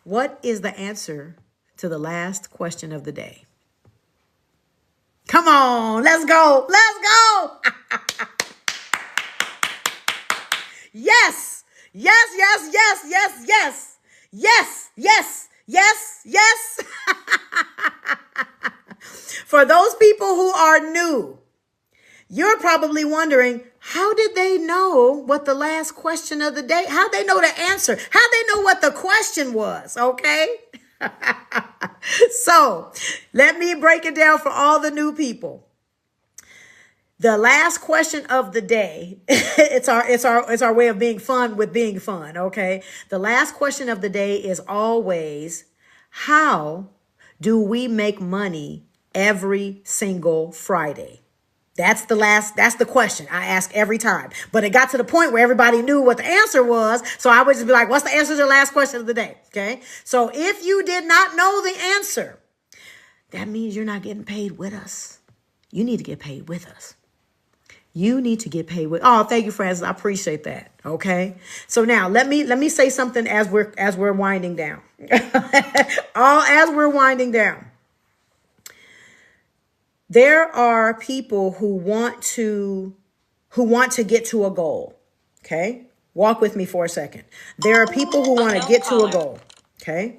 What is the answer to the last question of the day? Come on, let's go. Let's go. Yes, yes, yes, yes, yes, yes, yes, yes, yes, yes. For those people who are new, you're probably wondering, how did they know what the last question of the day, how they know the answer, how they know what the question was, okay? So let me break it down for all the new people. The last question of the day, it's our way of being fun with being fun, okay? The last question of the day is always, how do we make money every single Friday? That's the question I ask every time. But it got to the point where everybody knew what the answer was. So I would just be like, what's the answer to the last question of the day? Okay. So if you did not know the answer, that means you're not getting paid with us. You need to get paid with us. You need to get paid with. Oh, thank you, Francis. I appreciate that. Okay. So now let me say something as we're winding down. As we're winding down. There are people who want to get to a goal. Okay. Walk with me for a second. There are people who want to get to a goal. Okay.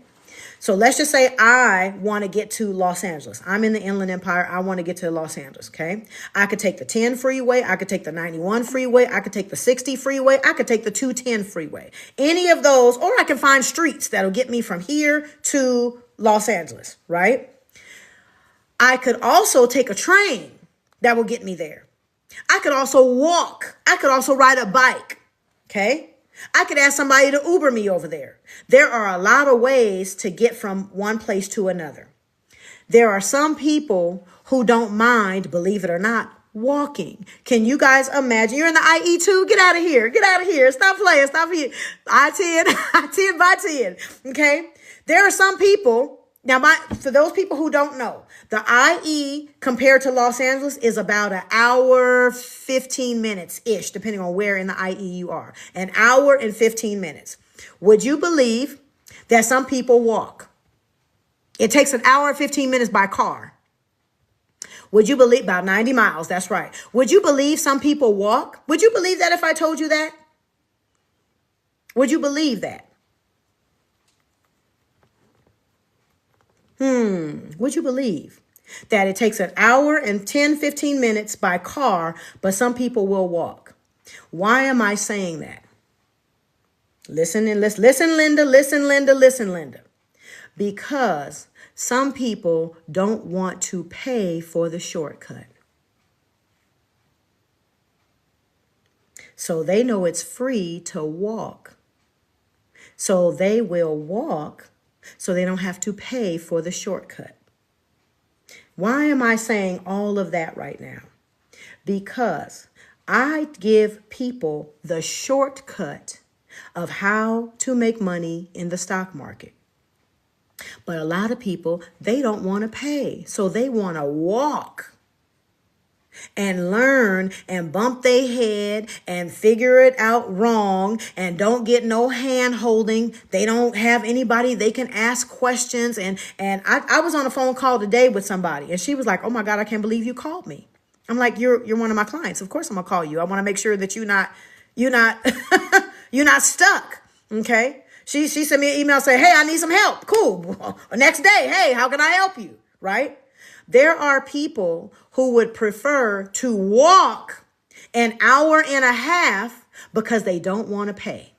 So let's just say I want to get to Los Angeles. I'm in the Inland Empire. I want to get to Los Angeles. Okay. I could take the 10 freeway. I could take the 91 freeway. I could take the 60 freeway. I could take the 210 freeway. Any of those, or I can find streets that'll get me from here to Los Angeles. Right. I could also take a train that will get me there. I could also walk. I could also ride a bike. Okay. I could ask somebody to Uber me over there. There are a lot of ways to get from one place to another. There are some people who don't mind, believe it or not, walking. Can you guys imagine? You're in the IE2. Get out of here. Get out of here. Stop playing. Stop here. I-10 by 10. Okay. There are some people. Now, for those people who don't know, the IE compared to Los Angeles is about an hour, 15 minutes-ish, depending on where in the IE you are. An hour and 15 minutes. Would you believe that some people walk? It takes an hour and 15 minutes by car. Would you believe, about 90 miles, that's right. Would you believe some people walk? Would you believe that if I told you that? Would you believe that? Would you believe that it takes an hour and 10, 15 minutes by car, but some people will walk? Why am I saying that? Listen, Linda, listen, Linda. Because some people don't want to pay for the shortcut. So they know it's free to walk. So they will walk so they don't have to pay for the shortcut. Why am I saying all of that right now? Because I give people the shortcut of how to make money in the stock market. But a lot of people, they don't want to pay. So they want to walk and learn and bump their head and figure it out wrong and don't get no hand holding. They don't have anybody they can ask questions. And I was on a phone call today with somebody and she was like, oh my God, I can't believe you called me. I'm like, you're one of my clients. Of course I'm gonna call you. I want to make sure that you're not you're not stuck. Okay. She sent me an email saying, hey, I need some help. Cool. Next day, hey, how can I help you? Right? There are people who would prefer to walk an hour and a half because they don't want to pay.